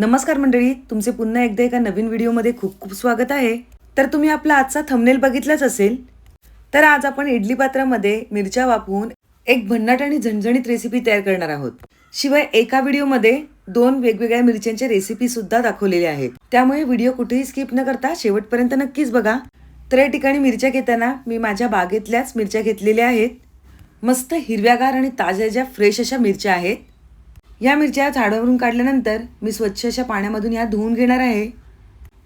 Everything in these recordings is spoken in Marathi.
नमस्कार मंडळी, तुमचे पुन्हा एकदा एका नवीन व्हिडिओमध्ये खूप खूप स्वागत आहे। तर तुम्ही आपला आजचा थंबनेल बघितलाच असेल। तर आज आपण इडली पात्रामध्ये मिरच्या वापरून एक भन्नाट आणि झणझणीत रेसिपी तयार करणार आहोत। शिवाय एका व्हिडिओमध्ये दोन वेगवेगळ्या मिरच्यांच्या रेसिपी सुद्धा दाखवलेल्या आहेत, त्यामुळे व्हिडिओ कुठेही स्किप न करता शेवटपर्यंत नक्कीच बघा। तर या ठिकाणी मिरच्या घेताना मी माझ्या बागेतल्याच मिरच्या घेतलेल्या आहेत। मस्त हिरव्यागार आणि ताज्या ज्या फ्रेश अशा मिरच्या आहेत। या मिरच्या झाडावरून काढल्यानंतर मी स्वच्छ अशा पाण्यामधून या धुवून घेणार आहे।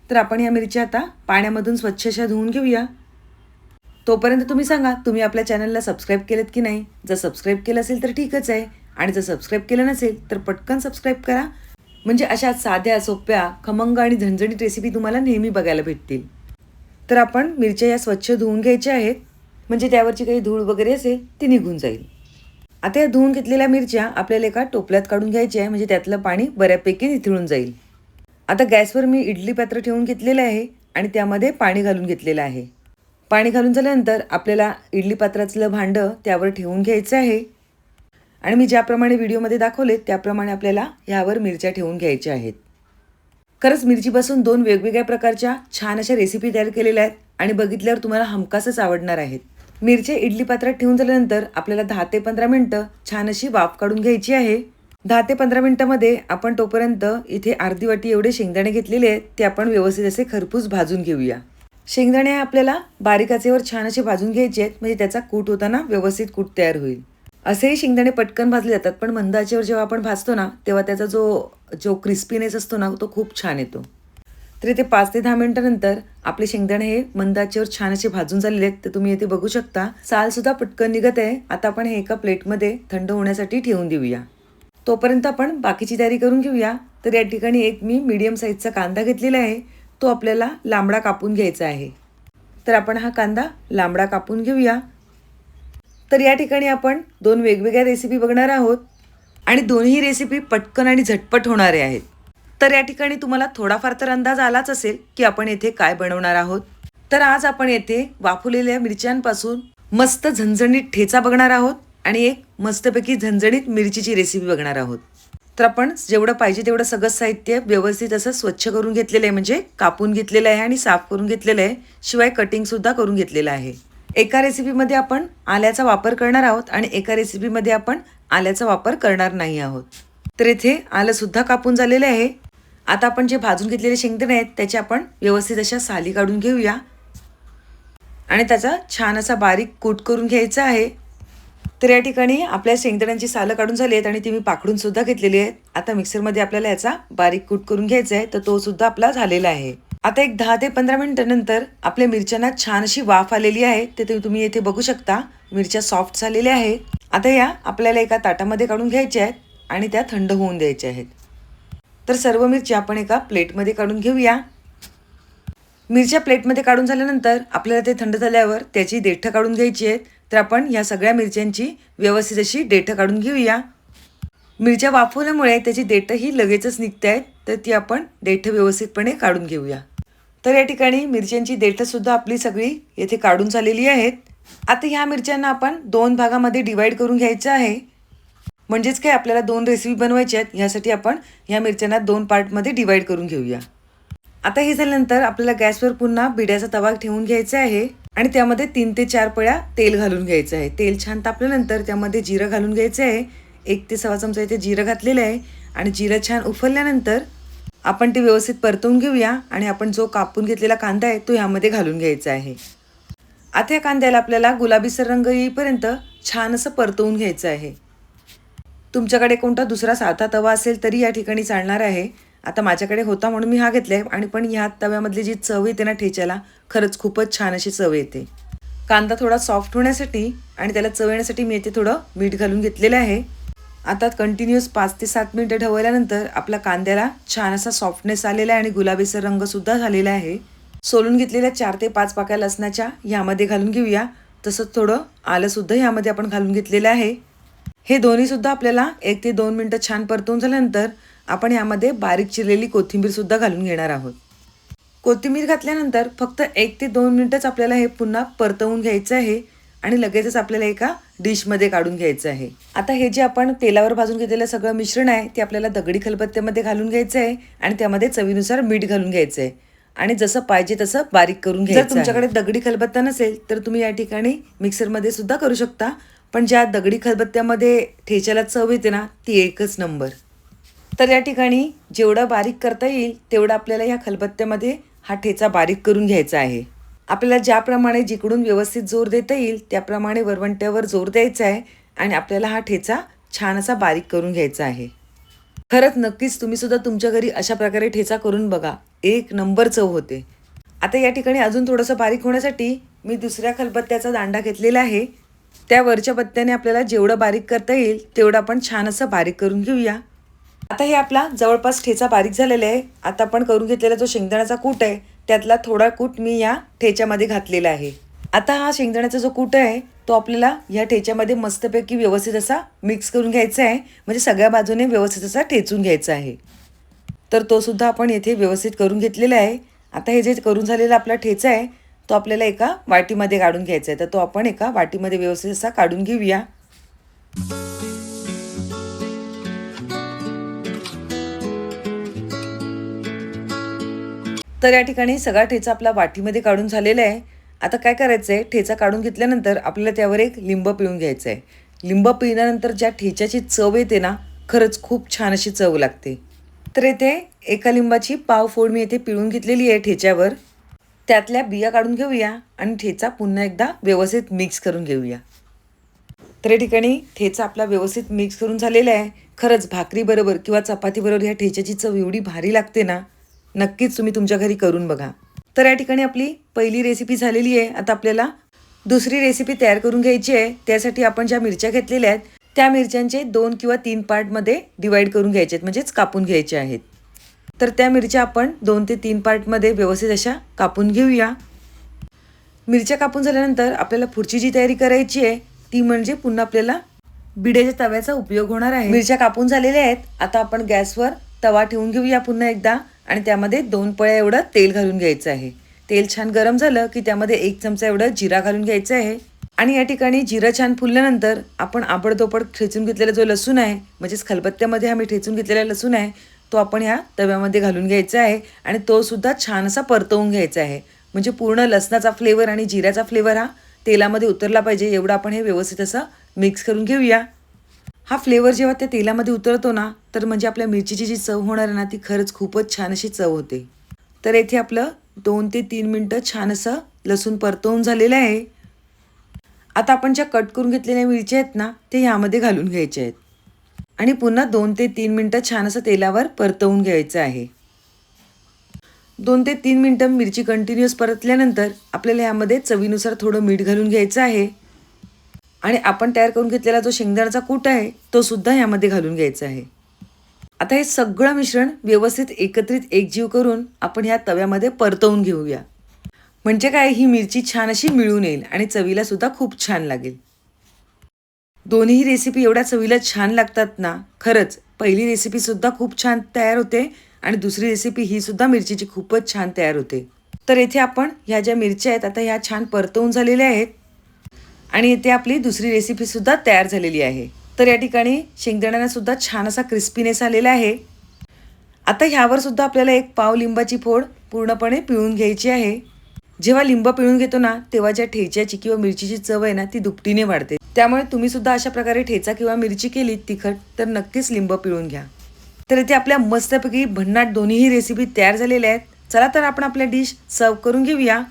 तर आपण या मिरच्या आता पाण्यामधून स्वच्छ अशा धुवून घेऊया। तोपर्यंत तुम्ही सांगा, तुम्ही आपल्या चॅनलला सबस्क्राइब केलेत की नाही? जर सबस्क्राइब केलं असेल तर ठीकच आहे, आणि जर सबस्क्राइब केलं नसेल तर पटकन सबस्क्राइब करा, म्हणजे अशा साध्या सोप्या खमंग आणि झणझणीत रेसिपी तुम्हाला नेहमी बघायला भेटतील। तर आपण मिरच्या या स्वच्छ धुवून घ्यायच्या आहेत, म्हणजे त्यावरची काही धूळ वगैरे असेल ती निघून जाईल। आता या धुवून घेतलेल्या मिरच्या आपल्याला एका टोपल्यात काढून घ्यायची आहे, म्हणजे त्यातलं पाणी बऱ्यापैकी निथळून जाईल। आता गॅसवर मी इडली पात्र ठेवून घेतलेलं आहे आणि त्यामध्ये पाणी घालून घेतलेलं आहे। पाणी घालून झाल्यानंतर आपल्याला इडली पात्रातलं भांडं त्यावर ठेवून घ्यायचं आहे, आणि मी ज्याप्रमाणे व्हिडिओमध्ये दाखवले त्याप्रमाणे आपल्याला यावर मिरच्या ठेवून घ्यायच्या आहेत। खरंच मिरचीपासून दोन वेगवेगळ्या प्रकारच्या छान अशा रेसिपी तयार केलेल्या आहेत, आणि बघितल्यावर तुम्हाला हमखासच आवडणार आहेत। मिरच्या इडली पात्रात ठेवून झाल्यानंतर आपल्याला 10 ते 15 मिनिटं छान अशी वाफ काढून घ्यायची आहे। 10 ते 15 मिनिटांमध्ये आपण तोपर्यंत इथे अर्धी वाटी एवढे शेंगदाणे घेतलेले आहेत, ते आपण व्यवस्थित असे खरपूस भाजून घेऊया। शेंगदाणे आपल्याला बारीक आचेवर छान असे भाजून घ्यायचे आहेत, म्हणजे त्याचा कूट होताना व्यवस्थित कूट तयार होईल। असेही शेंगदाणे पटकन भाजले जातात, पण मंद आचेवर जेव्हा आपण भाजतो ना, तेव्हा त्याचा जो क्रिस्पीनेस असतो ना, तो खूप छान येतो। तर इथे 5 ते 10 मिनिटांनंतर आपले शेंगदाणे हे मंद आचेवर छान असे भाजून झालेले आहेत। तर तुम्ही इथे बघू शकता, साल सुद्धा पटकन निघत आहे। आता आपण हे एका प्लेटमध्ये थंड होण्यासाठी ठेवून देऊया। तोपर्यंत आपण बाकीची तयारी करून घेऊया। तर या ठिकाणी एक मी मीडियम साईजचा कांदा घेतलेला आहे, तो आपल्याला लांबडा कापून घ्यायचा आहे। तर आपण हा कांदा लांबडा कापून घेऊया। तर या ठिकाणी आपण दोन वेगवेगळ्या रेसिपी बघणार आहोत, आणि दोन्ही रेसिपी पटकन आणि झटपट होणारे आहेत। तर या ठिकाणी तुम्हाला थोडाफार तर अंदाज आलाच असेल की आपण येथे काय बनवणार आहोत। तर आज आपण येथे वाफवलेल्या मिरच्यांपासून मस्त झणझणीत ठेचा बघणार आहोत, आणि एक मस्तपैकी झणझणीत मिरचीची रेसिपी बघणार आहोत। तर आपण जेवढं पाहिजे तेवढं सगळं साहित्य व्यवस्थित असं स्वच्छ करून घेतलेलं आहे, म्हणजे कापून घेतलेलं आहे आणि साफ करून घेतलेलं आहे, शिवाय कटिंग सुद्धा करून घेतलेलं आहे। एका रेसिपीमध्ये आपण आल्याचा वापर करणार आहोत, आणि एका रेसिपीमध्ये आपण आल्याचा वापर करणार नाही आहोत। तर इथे आलं सुद्धा कापून झालेलं आहे। आता आपण जे भाजून घेतलेले शेंगदाणे आहेत त्याचे आपण व्यवस्थित अशा साली काढून घेऊया, आणि त्याचा छान असा बारीक कूट करून घ्यायचा आहे। तर या ठिकाणी आपल्या शेंगदाण्यांची सालं काढून झाली आहेत, आणि ती मी पाखडून सुद्धा घेतलेली आहेत। आता मिक्सरमध्ये आपल्याला याचा बारीक कूट करून घ्यायचा आहे, तर तो सुद्धा आपला झालेला आहे। आता एक 10 ते 15 मिनिटांनंतर आपल्या मिरच्यांना छान अशी वाफ आलेली आहे। ते तुम्ही येथे बघू शकता, मिरच्या सॉफ्ट झालेल्या आहेत। आता या आपल्याला एका ताटामध्ये काढून घ्यायच्या आहेत, आणि त्या थंड होऊन द्यायच्या आहेत। तर सर्व मिरच्या आपण एका प्लेटमध्ये काढून घेऊया। मिरच्या प्लेटमध्ये काढून झाल्यानंतर आपल्याला ते थंड झाल्यावर त्याची देठं काढून घ्यायची आहेत। तर आपण या सगळ्या मिरच्यांची व्यवस्थित अशी देठं काढून घेऊया। मिरच्या वाफवल्यामुळे त्याची देठं ही लगेचच निघत आहेत, तर ती आपण देठं व्यवस्थितपणे काढून घेऊया। तर या ठिकाणी मिरच्यांची देठं सुद्धा आपली सगळी येथे काढून झालेली आहेत। आता ह्या मिरच्यांना आपण 2 भागामध्ये डिवाइड करून घ्यायचं आहे, म्हणजेच काय आपल्याला 2 रेसिपी बनवायच्या आहेत, ह्यासाठी आपण ह्या मिरच्यांना 2 पार्टमध्ये डिवाइड करून घेऊया। आता हे झाल्यानंतर आपल्याला गॅसवर पुन्हा बिड्याचा तवा ठेवून घ्यायचा आहे, आणि त्यामध्ये 3 ते 4 पळ्या तेल घालून घ्यायचं आहे। तेल छान तापल्यानंतर त्यामध्ये जिरं घालून घ्यायचं आहे। 1 ते सव्वा चमचा इथे जिरं घातलेलं आहे, आणि जिरं छान उफलल्यानंतर आपण ते व्यवस्थित परतवून घेऊया, आणि आपण जो कापून घेतलेला कांदा आहे तो ह्यामध्ये घालून घ्यायचा आहे। आता या कांद्याला आपल्याला गुलाबीसर रंग येईपर्यंत छान असं परतवून घ्यायचं आहे। तुमच्याकडे कोणता दुसरा साधा तवा असेल तरी या ठिकाणी चालणार आहे। आता माझ्याकडे होता म्हणून मी हा घेतलाय, आणि पण ह्या तव्यामधली जी चव येते ना ठेच्याला, खरंच खूपच छान अशी चव येते। कांदा थोडा सॉफ्ट होण्यासाठी आणि त्याला चव येण्यासाठी मी इथे थोडं मीठ घालून घेतलेलं आहे। आता कंटिन्यूअस 5 ते 7 मिनिटं ढवळल्यानंतर आपला कांद्याला छान असा सॉफ्टनेस आलेला आहे, आणि गुलाबीसर रंग सुद्धा झालेला आहे। सोलून घेतलेल्या 4 ते 5 पाकळ्या लसणाच्या ह्यामध्ये घालून घेऊया। तसंच थोडं आलं सुद्धा ह्यामध्ये आपण घालून घेतलेलं आहे। हे दोन्ही सुद्धा आपल्याला 1 ते 2 मिनिटं छान परतवून झाल्यानंतर आपण यामध्ये बारीक चिरलेली कोथिंबीर सुद्धा घालून घेणार आहोत। कोथिंबीर घातल्यानंतर फक्त 1 ते 2 मिनिटच आपल्याला हे पुन्हा परतवून घ्यायचं आहे, आणि लगेचच आपल्याला एका डिशमध्ये काढून घ्यायचं आहे. आता हे जे आपण तेलावर भाजून घेतलेलं सगळं मिश्रण आहे ते आपल्याला दगडी खलबत्त्यामध्ये घालून घ्यायचं आहे आणि त्यामध्ये चवीनुसार मीठ घालून घ्यायचं आहे आणि जसं पाहिजे तसं बारीक करून घ्यायचं. जर तुमच्याकडे दगडी खलबत्ता नसेल तर तुम्ही या ठिकाणी मिक्सरमध्ये सुद्धा करू शकता, पण ज्या दगडी खलबत्त्यामध्ये ठेच्याला चव येते ना ती एकच नंबर. तर या ठिकाणी जेवढं बारीक करता येईल तेवढं आपल्याला ह्या खलबत्त्यामध्ये हा ठेचा बारीक करून घ्यायचा आहे. आपल्याला ज्याप्रमाणे जिकडून व्यवस्थित जोर देता येईल त्याप्रमाणे वरवंट्यावर जोर द्यायचा आहे आणि आपल्याला हा ठेचा छान असा बारीक करून घ्यायचा आहे. खरंच नक्कीच तुम्ही सुद्धा तुमच्या घरी अशा प्रकारे ठेचा करून बघा, एक नंबर चव होते. आता या ठिकाणी अजून थोडंसं बारीक होण्यासाठी मी दुसऱ्या खलबत्त्याचा दांडा घेतलेला आहे. त्या वरच्या बत्त्याने आपल्याला जेवढं बारीक करता येईल तेवढं आपण छान असं बारीक करून घेऊया. आता हे आपला जवळपास ठेचा बारीक झालेला आहे. आता आपण करून घेतलेला जो शेंगदाण्याचा कूट आहे त्यातला थोडा कूट मी या ठेच्यामध्ये घातलेला आहे. आता हा शेंगदाण्याचा जो कूट आहे तो आपल्याला या ठेच्यामध्ये मस्तपैकी व्यवस्थित असा मिक्स करून घ्यायचा आहे, म्हणजे सगळ्या बाजूने व्यवस्थित असा ठेचून घ्यायचा आहे. तर तो सुद्धा आपण येथे व्यवस्थित करून घेतलेला आहे. आता हे जे करून झालेला आपला ठेचा आहे तो आपल्याला एका वाटीमध्ये काढून घ्यायचा आहे. तर तो आपण एका वाटीमध्ये व्यवस्थित असा काढून घेऊया. तर या ठिकाणी सगळा ठेचा आपला वाटीमध्ये काढून झालेला आहे. आता काय करायचं आहे, ठेचा काढून घेतल्यानंतर आपल्याला त्यावर एक लिंब पिळून घ्यायचं आहे. लिंब पिळल्यानंतर ज्या ठेच्याची चव येते ना खरंच खूप छान अशी चव लागते. तर येथे एका लिंबाची पाव फोड मी येथे पिळून घेतलेली आहे ठेच्यावर. त्यातल्या बिया काढून घेऊया आणि ठेचा पुन्हा एकदा व्यवस्थित मिक्स करून घेऊया. तर या ठिकाणी ठेचा आपला व्यवस्थित मिक्स करून झालेला आहे. खरंच भाकरीबरोबर किंवा चपातीबरोबर ह्या ठेच्याची चव एवढी भारी लागते ना, नक्कीच तुम्ही तुमच्या घरी करून बघा. तर या ठिकाणी आपली पहिली रेसिपी झालेली आहे. आता आपल्याला दुसरी रेसिपी तयार करून घ्यायची आहे. त्यासाठी आपण ज्या मिरच्या घेतलेल्या आहेत त्या मिरच्यांचे 2 किंवा 3 पार्टमध्ये डिवाईड करून घ्यायचे आहेत, म्हणजेच कापून घ्यायचे आहेत. तर त्या मिरच्या आपण 2 ते 3 पार्टमध्ये व्यवस्थित अशा कापून घेऊया. मिरच्या कापून झाल्यानंतर आपल्याला पुढची जी तयारी करायची आहे ती म्हणजे पुन्हा आपल्याला बिड्याच्या तव्याचा उपयोग होणार आहे. मिरच्या कापून झालेल्या आहेत. आता आपण गॅसवर तवा ठेवून घेऊया पुन्हा एकदा आणि त्यामध्ये 2 पळ्या एवढं तेल घालून घ्यायचं आहे. तेल छान गरम झालं की त्यामध्ये 1 चमचा एवढं जिरा घालून घ्यायचं आहे आणि या ठिकाणी जिरं छान फुलल्यानंतर आपण आबडधोबड ठेचून घेतलेला जो लसूण आहे, म्हणजेच खलबत्त्यामध्ये हा मी ठेचून घेतलेला लसूण आहे, तो आपण ह्या तव्यामध्ये घालून घ्यायचा आहे आणि तो सुद्धा छान असा परतवून घ्यायचा आहे. म्हणजे पूर्ण लसणाचा फ्लेवर आणि जिऱ्याचा फ्लेवर हा तेलामध्ये उतरला पाहिजे एवढं आपण हे व्यवस्थित असं मिक्स करून घेऊया. हा फ्लेवर जेव्हा त्या तेलामध्ये उतरतो ना तर म्हणजे आपल्या मिरचीची जी चव होणार आहे ना ती खरंच खूपच छान अशी चव होते. तर येथे आपलं 2 ते 3 मिनटं छान असं लसूण परतवून झालेलं आहे. आता आपण ज्या कट करून घेतलेल्या मिरच्या आहेत ना ते ह्यामध्ये घालून घ्यायच्या आहेत आणि पुन्हा 2 ते 3 मिनटं छान असं तेलावर परतवून घ्यायचं आहे. 2 ते 3 मिनटं मिरची कंटिन्युअस परतल्यानंतर आपल्याला ह्यामध्ये चवीनुसार थोडं मीठ घालून घ्यायचं आहे आणि आपण तयार करून घेतलेला जो शेंगदाण्याचा कूट आहे तो सुद्धा ह्यामध्ये घालून घ्यायचा आहे. आता हे सगळं मिश्रण व्यवस्थित एकत्रित एकजीव करून आपण ह्या तव्यामध्ये परतवून घेऊया. म्हणजे काय, ही मिरची छान अशी मिळून येईल आणि चवीला सुद्धा खूप छान लागेल. दोन्ही रेसिपी एवढ्या चवीला छान लागतात ना, खरंच पहिली रेसिपी सुद्धा खूप छान तयार होते आणि दुसरी रेसिपी ही सुद्धा मिरचीची खूपच छान तयार होते. तर येथे आपण ह्या ज्या मिरच्या आहेत आता ह्या छान परतवून झालेल्या आहेत आणि येथे आपली दुसरी रेसिपी सुद्धा तयार झालेली आहे. तर या ठिकाणी शेंगदाण्याला सुद्धा छान असा क्रिस्पीनेस आलेला आहे. आता ह्यावर सुद्धा आपल्याला 1 पाव लिंबाची फोड पूर्णपणे पिळून घ्यायची आहे. जेव्हा लिंब पिळून घेतो ना तेव्हा ज्या ठेच्याची किंवा मिरचीची चव आहे ना ती दुपटीने वाढते. त्यामुळे तुम्ही सुद्धा अशा प्रकारे ठेचा किंवा मिरची केली तिखट तर नक्कीच लिंब पिळून घ्या. तर इथे आपल्या मस्तपैकी भन्नाट दोन्हीही रेसिपी तयार झालेल्या आहेत. चला तर आपण आपल्या डिश सर्व करून घेऊया.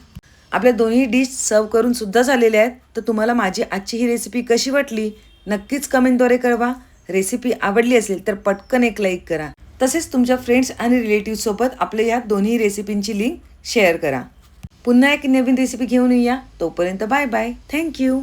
आपल्या दोन्ही डिश सर्व करून सुद्धा झालेल्या आहेत. तर तुम्हाला माझी आजची ही रेसिपी कशी वाटली नक्कीच कमेंटद्वारे कळवा. रेसिपी आवडली असेल तर पटकन एक लाईक करा. तसेच तुमच्या फ्रेंड्स आणि रिलेटिव्हसोबत आपल्या या दोन्ही रेसिपींची लिंक शेअर करा. पुन्हा एक नवीन रेसिपी घेऊन येऊया. तोपर्यंत बाय बाय. थँक्यू.